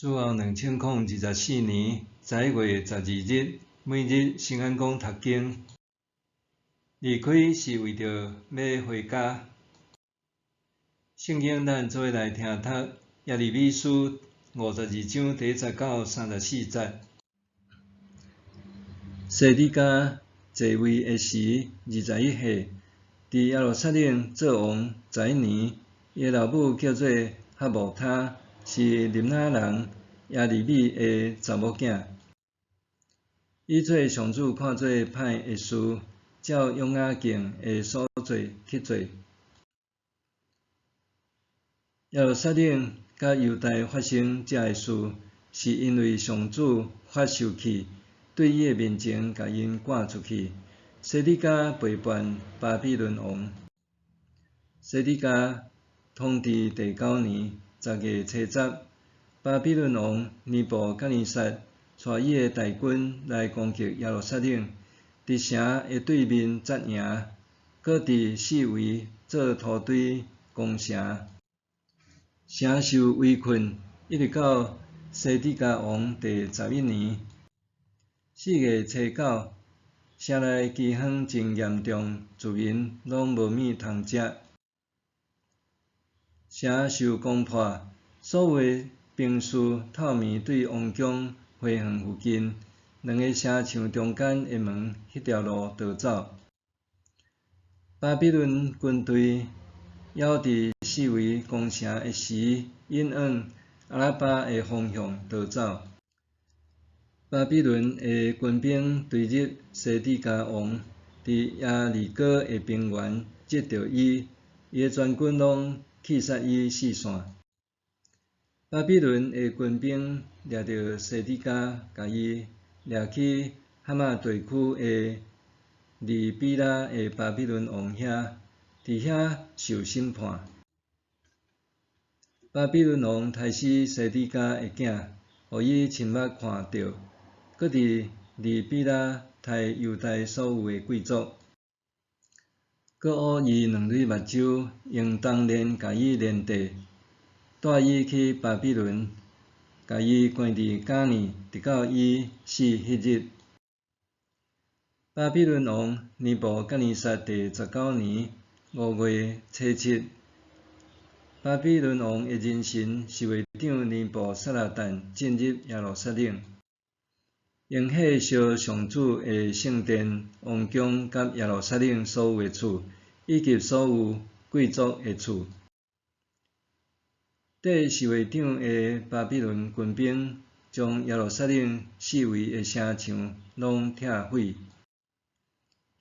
主后2024年11月12日，每日圣安宫读经。离开是为着要回家。圣经咱做伙来听读耶利米书52章第19、34节。西底家继位的时21岁，伫耶路撒冷做王11年。伊的老母叫做哈木他，是libna人耶利米的查某囝。伊做上主看做歹的事，照约雅敬的所做去做。耶路撒冷甲犹大发生遮个事，是因为上主发受气，对伊的面前甲因赶出去。西底家背叛巴比伦王。西底家统治第9年10月初10，巴比伦王尼布甲尼撒带伊的大军来攻击耶路撒冷，伫城的对面扎营，搁伫四围做土堆攻城。城受围困，一直到西底家王第11年4月初9，城内饥荒真严重，居民拢无物通食。城受攻破，所有兵士透明对王宫花园附近2个城墙中间的门迄条路逃走。巴比伦军队绕伫四围攻城的时，因往阿拉巴的方向逃走。巴比伦的军兵追入西底家王伫耶利哥的平原，击着伊，伊的全军拢气杀伊四散。巴比伦的军兵掠着西底家，甲伊掠去哈马地区的利比拉的巴比伦王遐，伫遐受审判。巴比伦王杀死西底家的囝，互伊亲目看到，搁伫利比拉杀犹大所有的贵族，搁挖伊2蕊目睭，用铜链甲伊链地，带伊去巴比伦，甲伊关伫监里，直到伊死迄日。巴比伦王尼布甲尼撒第19年5月初7，巴比伦王的人臣侍卫长尼布撒拉旦进入耶路撒冷，用火烧上主的圣殿、王宫甲耶路撒冷所有的厝，以及所有贵族的厝。缀侍卫长的巴比伦军兵将耶路撒冷四围的城墙拢拆毁。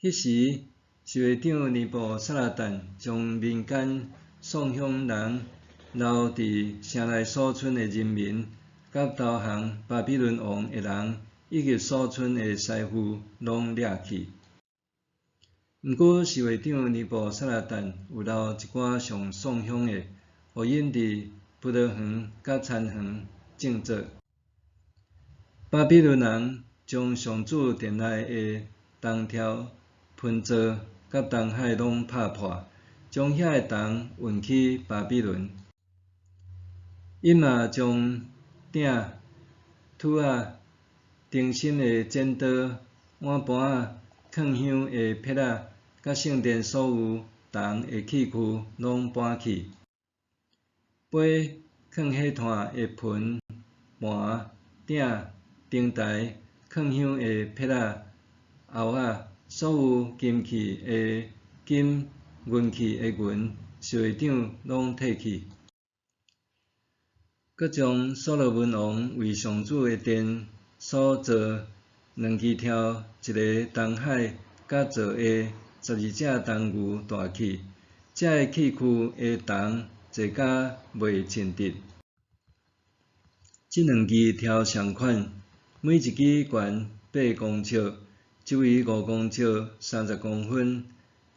迄时，侍卫长尼布撒拉旦将民间丧乡人、留伫城内所剩的人民，甲投降巴比伦王的人，以及所剩的师傅，拢掠去。毋过，侍卫长尼布撒拉旦有留一寡上丧乡的，互因伫葡萄园甲田园种植。巴比伦人将上主殿内的铜条、盆座甲铜海拢拍破，将遐的铜运去巴比伦。因嘛将鼎、杵仔、灯芯的剪刀、碗盘仔、囥香的撇仔，甲圣殿所有铜的器具拢搬去。杯、囥火炭的盆、盘、鼎、灯台、囥香的撇仔、后仔，所有金器的金、银器的银，侍卫长拢摕去。搁将所罗门王为上主的殿所造2支条、一个铜海，甲造的12只铜牛带去。遮个器具的铜济甲袂称值。这2支条相款，每一支悬8公尺，周围5公尺，30公分，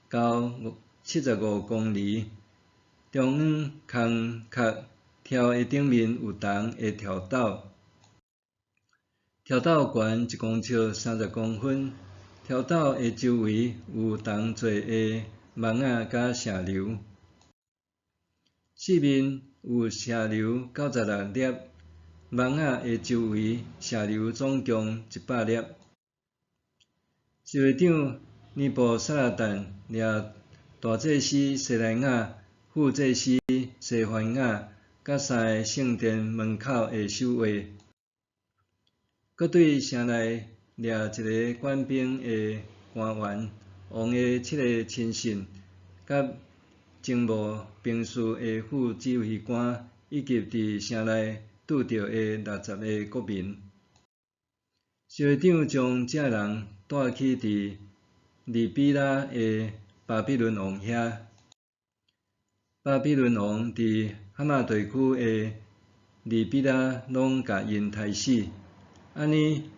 高75公里。中央空壳条的顶面有铜的条斗，条斗悬1公尺30公分，条斗的周围有铜做的网仔甲射流。四面有射流96粒，网仔的周围射流总共100粒。侍卫长尼布撒拉旦掠大祭司西莱亚、副祭司西番雅，甲3个圣殿门口的守卫，佮对城内掠一个官兵的官员、王的7个亲信，甲政务兵士的副指挥官，以及伫城内拄到的60个国民。侍卫长将这人带去伫利比拉的巴比伦王遐。巴比伦王伫哈马地区的利比拉拢甲因杀死，安尼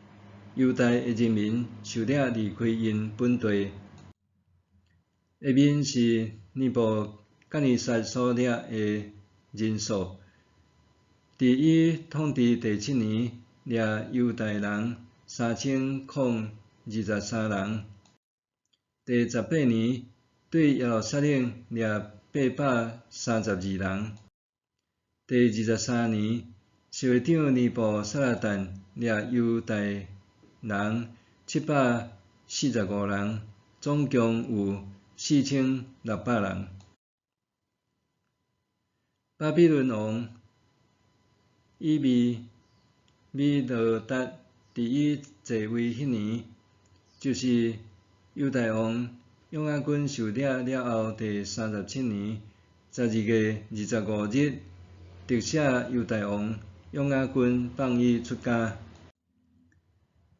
犹大的人民受了离开因本地。下面是尼布甲尼撒所掠的人数。伫伊统治第7年，掠犹大人3023人。第18年，对耶路撒冷掠832人。第23年，侍卫长尼布撒拉旦掠犹大人745人，总共有4600人。巴比伦王米罗达伫伊继位迄年，就是犹大王约雅斤受掠了后第37年12月25日，特赦犹大王约雅斤，放伊出家，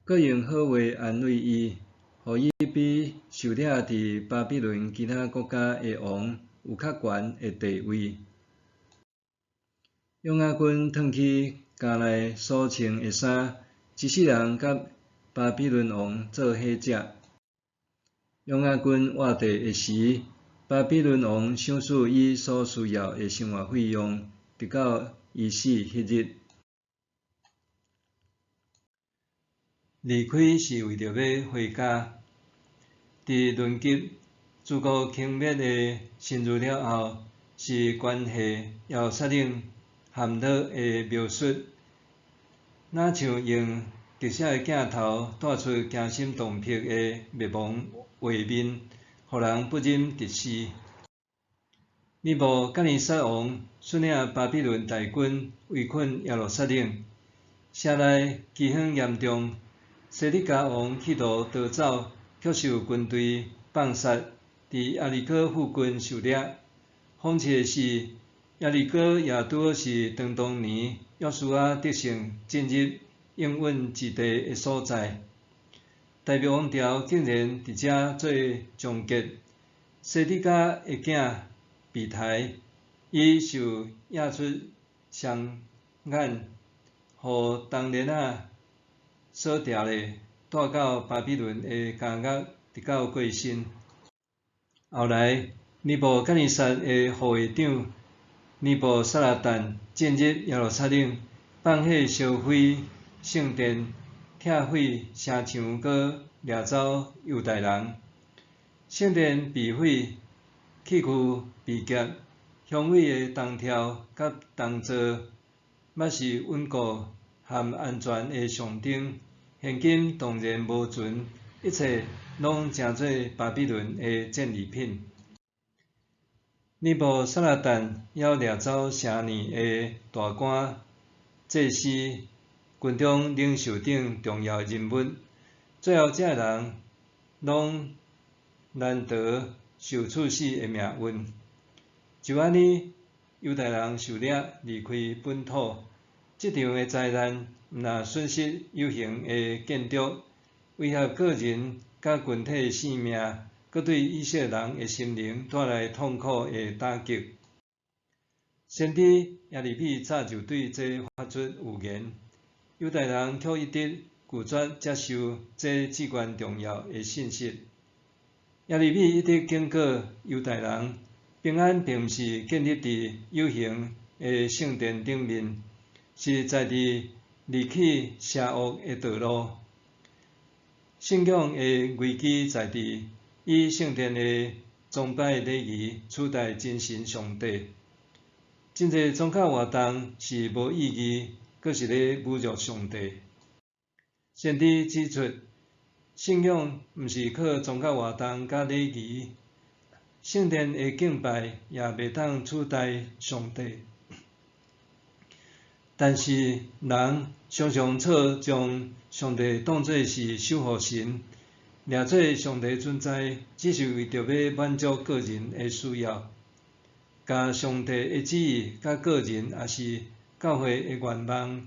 佮用好话安慰伊，互伊比受掠伫巴比伦其他国家的王有较悬的地位。约雅斤脱去家内所穿的衫，一世人甲巴比伦王做伙食。约雅斤活地的时，巴比伦王赏赐伊所需要的生活费用，直到伊死迄日。离开是为着要回家。伫论及自古轻蔑的信入了后，是关系耶路撒冷陷落的描述，哪像用特写的镜头带出惊心动魄的灭亡画面，互人不忍直视。尼布甲尼撒王率领巴比伦大军围困耶路撒冷，城内饥荒严重。西底家王企图逃走，却受军队放杀，伫耶利哥附近受掠。讽刺的是，耶利哥也拄好是当当年约书亚得胜进入应允之地的所在。大卫王朝竟然伫遮做终结。西底家的囝被抬，伊受压出双眼，互当年仔所掠咧，带到巴比伦的监狱，直到过身。后来，尼布甲尼撒的护卫长尼布撒拉旦进入耶路撒冷，放火烧毁圣殿，拆毁城墙，佮掠走犹大人。圣殿被毁，器具被劫，香火的铜条甲铜座，嘛是稳固和安全的象征。现今当然无存，一切拢成做巴比伦的战利品。尼布撒拉旦还掠走城内的大官、祭司、军中领袖等重要人物，最后这人拢难得受处死的命运。就安尼，犹大人受掠离开本土，这场的灾难毋但损失有形的建筑，威胁个人甲群体性命，佮对以色列人的心灵带来痛苦的打击。先知耶利米早就对这发出预言，犹大人却一直拒绝接受这至关重要的信息。耶利米一直警告犹大人，平安并毋是建立伫有形的圣殿顶面，是在伫离弃邪恶的道路。信仰的危机在伫以圣殿的崇拜礼仪取代真神上帝。真侪宗教活动是无意义，阁是咧侮辱上帝。先知指出，信仰毋是靠宗教活动甲礼仪，圣殿的敬拜也袂当取代上帝。但是人常常错将上帝当作是守护神，掠做上帝存在只是为着要满足个人的需要，甲上帝的旨意甲个人也是教会的愿望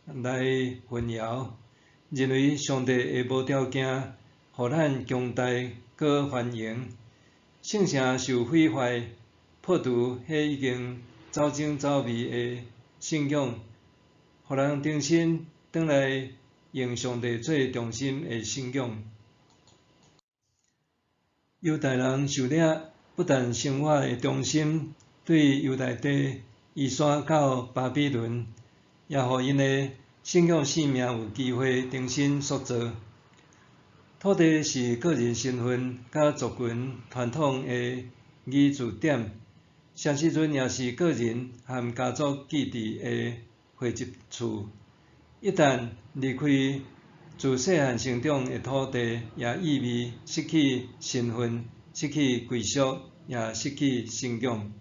来混淆，认为上帝会无条件互咱强大搁繁荣，圣城受毁坏，破除迄已经走精走味的信仰，互人重新转来用上帝做中心的信仰。犹太人受掠，不但生活的中心对犹太地移山到巴比伦，也互因的信仰生命有机会重新塑造。土地是个人身份甲族群传统的依据点，城市村也是个人和家族基地的汇集处。一旦离开自细汉成长的土地，也意味失去身份、失去归属，也失去信仰。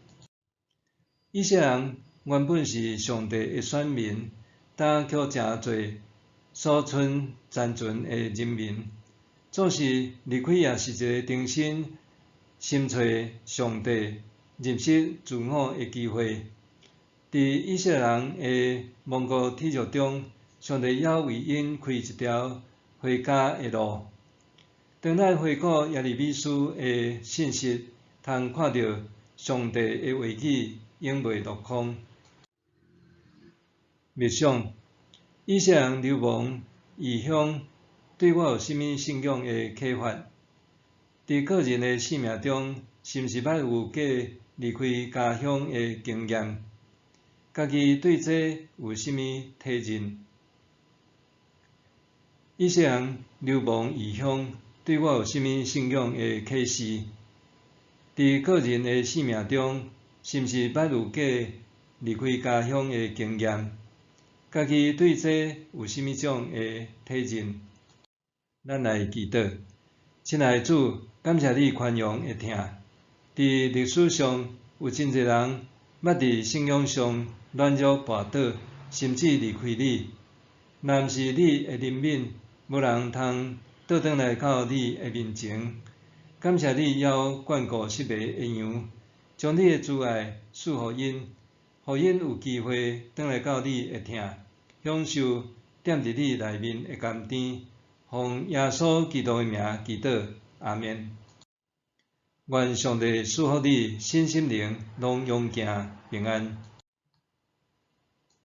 以色列人原本是上帝的选民，但却诚侪所剩残存的人民，总是离开也是一个重新寻找上帝、认识自我的机会。在以色列人的蒙古体育中，上帝也为因开一条回家的路。当咱回顾耶利米书的信息，通看到上帝的话语永袂落空。默想，以色列人流亡异乡，对我有甚物信仰的启发？在个人的生命中，是毋是捌有过离开家乡的经验？家己对这有甚物体认？以色列人流亡异乡，对我有甚物信仰的启示？在个人的生命中，是毋是捌有过离开家乡的经验？家己对这有甚物种的体认？咱来祈祷，亲爱的主，感谢你宽容的听。在历史上，有真侪人捌伫信仰上软弱跋倒，甚至离开你。若毋是你的怜悯，无人通倒转来到你的面前。感谢你要眷顾失迷的羊，将你的慈爱赐予因，予因有机会转来到你的听，享受踮伫你内面的甘甜。奉耶稣基督的名祈祷，阿们。愿上帝赐予你身心灵拢勇健平安。